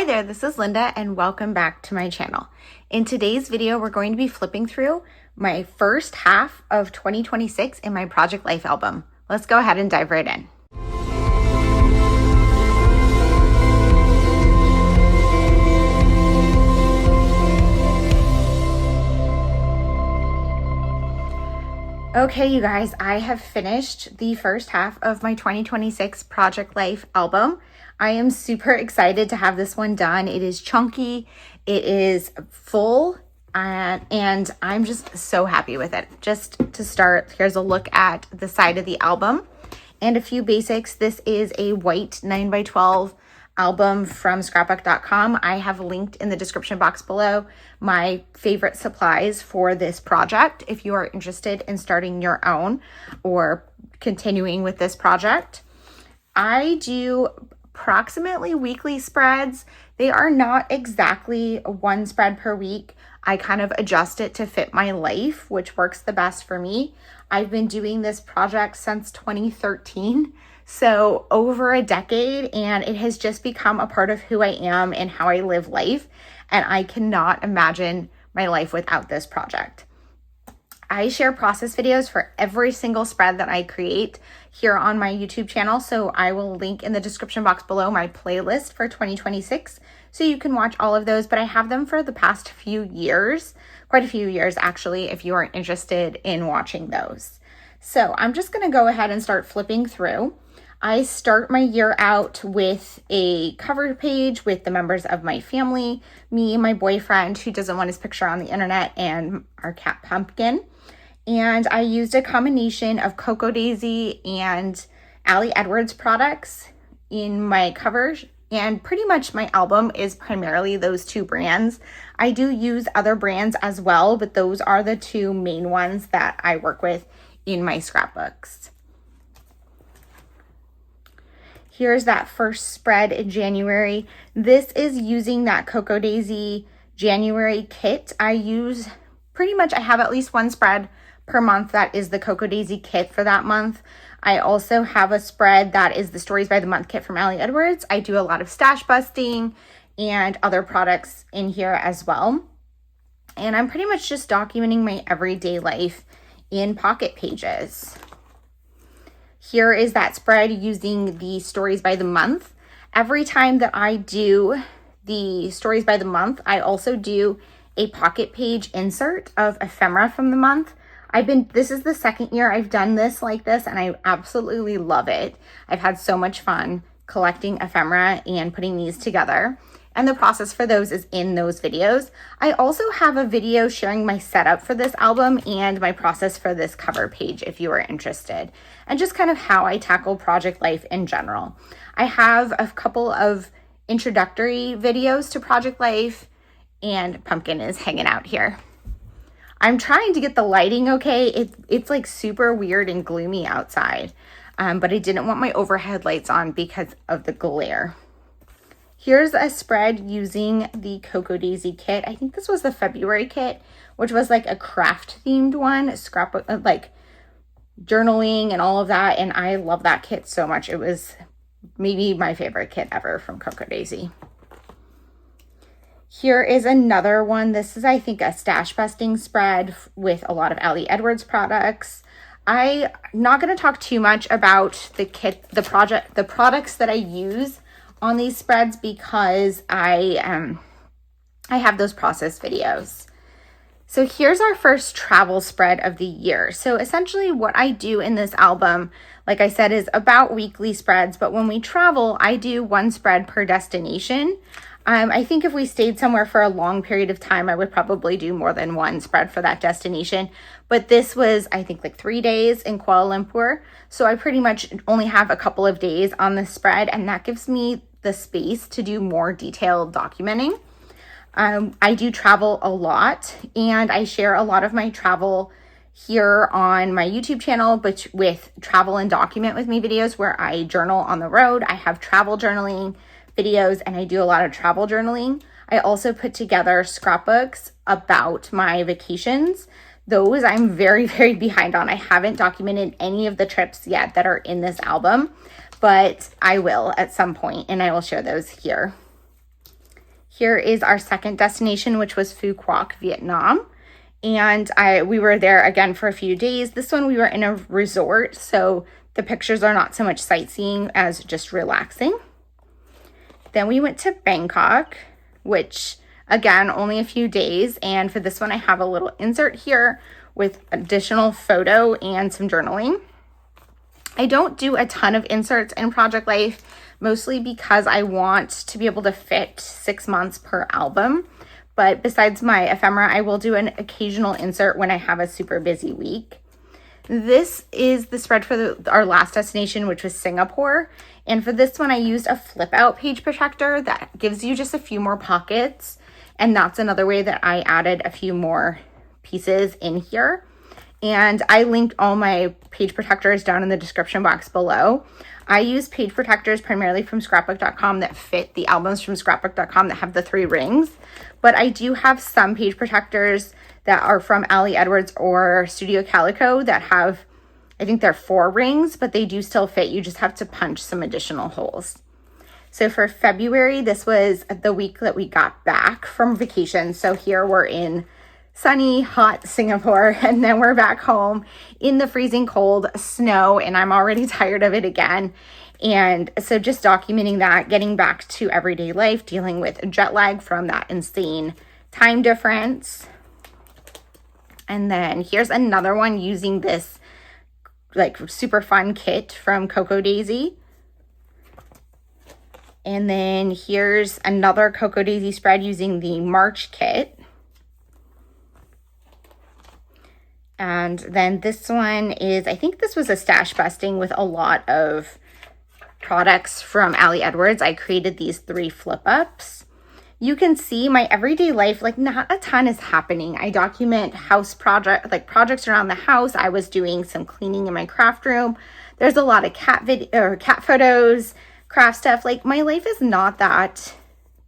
Hi there, this is Linda and welcome back to my channel. In today's video, we're going to be flipping through my first half of 2026 in my Project Life album. Let's go ahead and dive right in. Okay, you guys, I have finished the first half of my 2026 Project Life album. I am super excited to have this one done. It is chunky, it is full, and I'm just so happy with it. Just to start, here's a look at the side of the album and a few basics. This is a white 9x12 album from scrapbook.com. I have linked in the description box below my favorite supplies for this project if you are interested in starting your own or continuing with this project. I do approximately weekly spreads. They are not exactly one spread per week. I kind of adjust it to fit my life, which works the best for me. I've been doing this project since 2013, so over a decade, and it has just become a part of who I am and how I live life, and I cannot imagine my life without this project. I share process videos for every single spread that I create here on my YouTube channel, so I will link in the description box below my playlist for 2026 so you can watch all of those, but I have them for the past few years, quite a few years actually, if you are interested in watching those. So I'm just going to go ahead and start flipping through. I start my year out with a cover page with the members of my family, me, my boyfriend who doesn't want his picture on the internet, and our cat Pumpkin. And I used a combination of Cocoa Daisy and Ali Edwards products in my covers, and pretty much my album is primarily those two brands. I do use other brands as well, but those are the two main ones that I work with in my scrapbooks. Here's that first spread in January. This is using that Cocoa Daisy January kit. I have at least one spread per month that is the Cocoa Daisy kit for that month. I also have a spread that is the Stories by the Month kit from Ali Edwards. I do a lot of stash busting and other products in here as well. And I'm pretty much just documenting my everyday life in pocket pages. Here is that spread using the Stories by the Month. Every time that I do the Stories by the Month, I also do a pocket page insert of ephemera from the month. This is the second year I've done this like this, and I absolutely love it. I've had so much fun collecting ephemera and putting these together. And the process for those is in those videos. I also have a video sharing my setup for this album and my process for this cover page if you are interested, and just kind of how I tackle Project Life in general. I have a couple of introductory videos to Project Life, and Pumpkin is hanging out here. I'm trying to get the lighting okay. It's like super weird and gloomy outside, but I didn't want my overhead lights on because of the glare. Here's a spread using the Cocoa Daisy kit. I think this was the February kit, which was like a craft themed one, scrapbook, like journaling and all of that. And I love that kit so much. It was maybe my favorite kit ever from Cocoa Daisy. Here is another one. This is, I think, a stash busting spread with a lot of Ali Edwards products. I'm not going to talk too much about the kit, the products that I use on these spreads because I have those process videos. So here's our first travel spread of the year. So essentially what I do in this album, like I said, is about weekly spreads, but when we travel, I do one spread per destination. I think if we stayed somewhere for a long period of time, I would probably do more than one spread for that destination. But this was, I think, like 3 days in Kuala Lumpur. So I pretty much only have a couple of days on this spread, and that gives me the space to do more detailed documenting. I do travel a lot, and I share a lot of my travel here on my YouTube channel, but with travel and document with me videos where I journal on the road. I have travel journaling videos, and I do a lot of travel journaling. I also put together scrapbooks about my vacations. Those I'm very, very behind on. I haven't documented any of the trips yet that are in this album, but I will at some point, and I will share those here. Here is our second destination, which was Phu Quoc, Vietnam. And we were there again for a few days. This one we were in a resort, so the pictures are not so much sightseeing as just relaxing. Then we went to Bangkok, which again, only a few days. And for this one, I have a little insert here with additional photo and some journaling. I don't do a ton of inserts in Project Life, mostly because I want to be able to fit 6 months per album. But besides my ephemera, I will do an occasional insert when I have a super busy week. This is the spread for our last destination, which was Singapore. And for this one, I used a flip out page protector that gives you just a few more pockets. And that's another way that I added a few more pieces in here. And I linked all my page protectors down in the description box below. I use page protectors primarily from scrapbook.com that fit the albums from scrapbook.com that have the 3 rings. But I do have some page protectors that are from Ali Edwards or Studio Calico that have, I think they're 4 rings, but they do still fit. You just have to punch some additional holes. So for February, this was the week that we got back from vacation. So here we're in sunny, hot Singapore, and then we're back home in the freezing cold snow, and I'm already tired of it again. And so just documenting that, getting back to everyday life, dealing with jet lag from that insane time difference. And then here's another one using this like super fun kit from Coco Daisy. And then here's another Coco Daisy spread using the March kit. And then this one is, I think this was a stash busting with a lot of products from Ali Edwards. I created these 3 flip ups. You can see my everyday life, like not a ton is happening. I document house projects around the house. I was doing some cleaning in my craft room. There's a lot of cat photos, craft stuff. Like my life is not that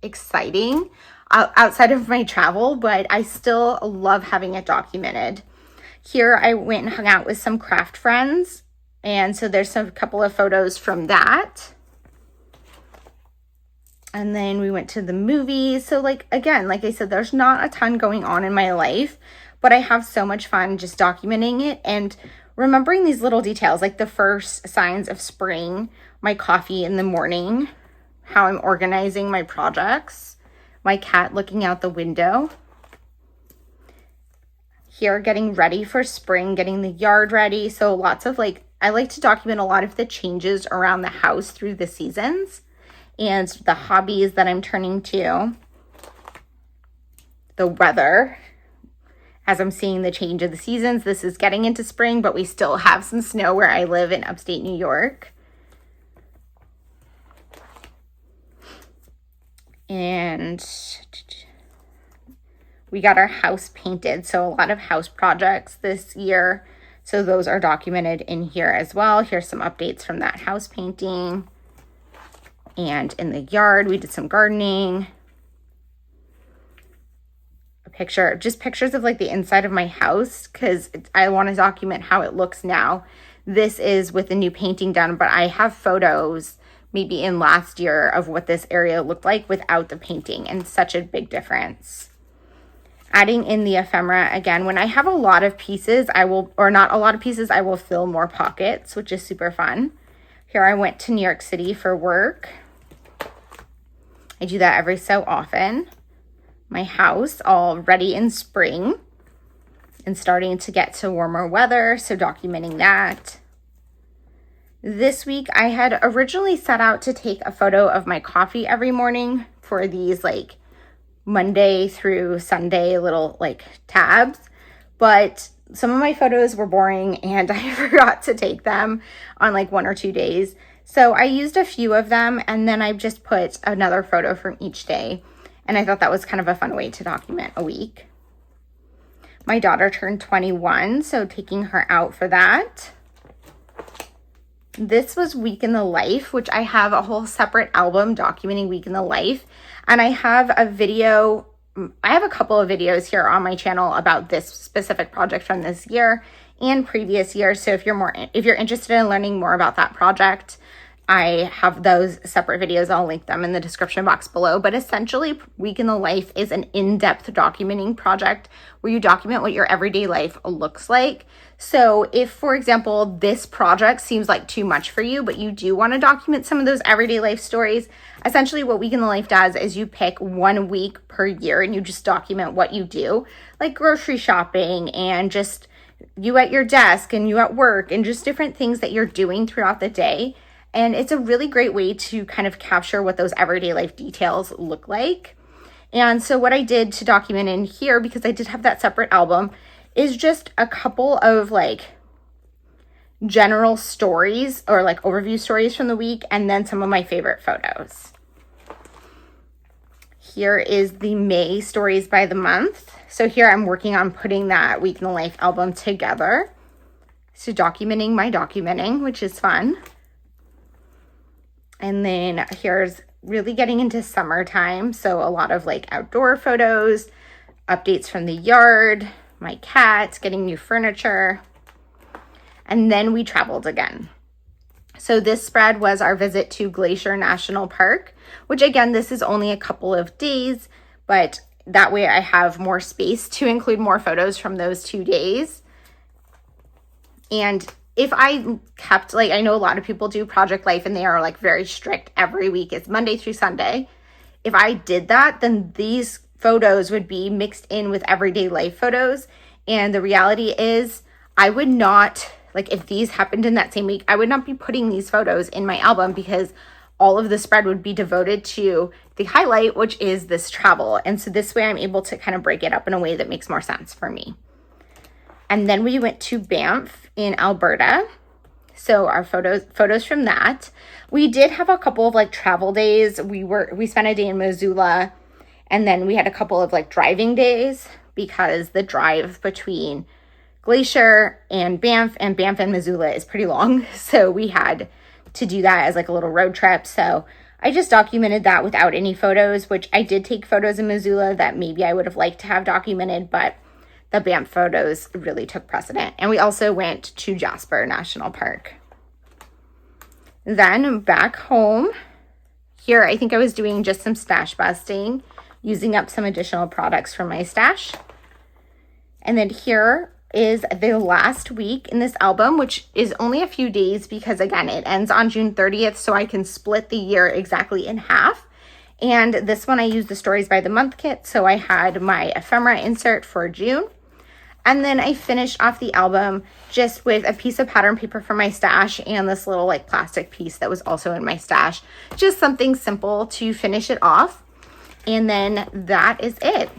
exciting outside of my travel, but I still love having it documented. Here I went and hung out with some craft friends. And so there's a couple of photos from that. And then we went to the movies. So like I said, there's not a ton going on in my life, but I have so much fun just documenting it and remembering these little details, like the first signs of spring, my coffee in the morning, how I'm organizing my projects, my cat looking out the window. Here, getting ready for spring, getting the yard ready. So lots of I like to document a lot of the changes around the house through the seasons and the hobbies that I'm turning to. The weather, as I'm seeing the change of the seasons. This is getting into spring, but we still have some snow where I live in upstate New York. And we got our house painted, so a lot of house projects this year. So those are documented in here as well. Here's some updates from that house painting. And in the yard, we did some gardening. Just pictures of the inside of my house because I want to document how it looks now. This is with the new painting done, but I have photos maybe in last year of what this area looked like without the painting, and such a big difference. Adding in the ephemera again. When I have a lot of pieces, I will fill more pockets, which is super fun. Here I went to New York City for work. I do that every so often. My house all ready in spring and starting to get to warmer weather, so documenting that. This week I had originally set out to take a photo of my coffee every morning for these Monday through Sunday little tabs, but some of my photos were boring and I forgot to take them on 1 or 2 days. So I used a few of them and then I just put another photo from each day. And I thought that was kind of a fun way to document a week. My daughter turned 21, so taking her out for that. This was Week in the Life, which I have a whole separate album documenting Week in the Life. And I have a couple of videos here on my channel about this specific project from this year and previous years. So if you're interested in learning more about that project, I have those separate videos. I'll link them in the description box below. But essentially, Week in the Life is an in-depth documenting project where you document what your everyday life looks like. So if, for example, this project seems like too much for you, but you do want to document some of those everyday life stories, essentially what Week in the Life does is you pick 1 week per year and you just document what you do, like grocery shopping and just you at your desk and you at work and just different things that you're doing throughout the day. And it's a really great way to kind of capture what those everyday life details look like. And so what I did to document in here, because I did have that separate album, is just a couple of like general stories or like overview stories from the week and then some of my favorite photos. Here is the May stories by the month. So here I'm working on putting that Week in the Life album together. So documenting my documenting, which is fun. And then here's really getting into summertime. So a lot of like outdoor photos, updates from the yard, my cats, getting new furniture. And then we traveled again. So this spread was our visit to Glacier National Park, which again, this is only a couple of days, but that way I have more space to include more photos from those 2 days. And if I kept, like, I know a lot of people do Project Life and they are like very strict every week. It's Monday through Sunday. If I did that, then these photos would be mixed in with everyday life photos. And the reality is I would not, like if these happened in that same week, I would not be putting these photos in my album because all of the spread would be devoted to the highlight, which is this travel. And so this way I'm able to kind of break it up in a way that makes more sense for me. And then we went to Banff in Alberta. So our photos from that. We did have a couple of like travel days. We spent a day in Missoula and then we had a couple of like driving days because the drive between Glacier and Banff and Missoula is pretty long. So we had to do that as like a little road trip. So I just documented that without any photos, which I did take photos in Missoula that maybe I would have liked to have documented, but the Banff photos really took precedent. And we also went to Jasper National Park. Then back home, here I think I was doing just some stash busting, using up some additional products from my stash. And then here is the last week in this album, which is only a few days because again, it ends on June 30th, so I can split the year exactly in half. And this one I used the Stories by the Month kit, so I had my ephemera insert for June. And then I finished off the album just with a piece of pattern paper from my stash and this little like plastic piece that was also in my stash. Just something simple to finish it off. And then that is it.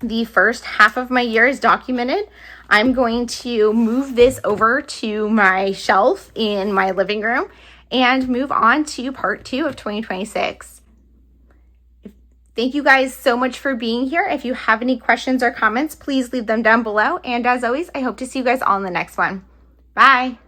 The first half of my year is documented. I'm going to move this over to my shelf in my living room and move on to part 2 of 2026. Thank you guys so much for being here. If you have any questions or comments, please leave them down below. And as always, I hope to see you guys all in the next one. Bye.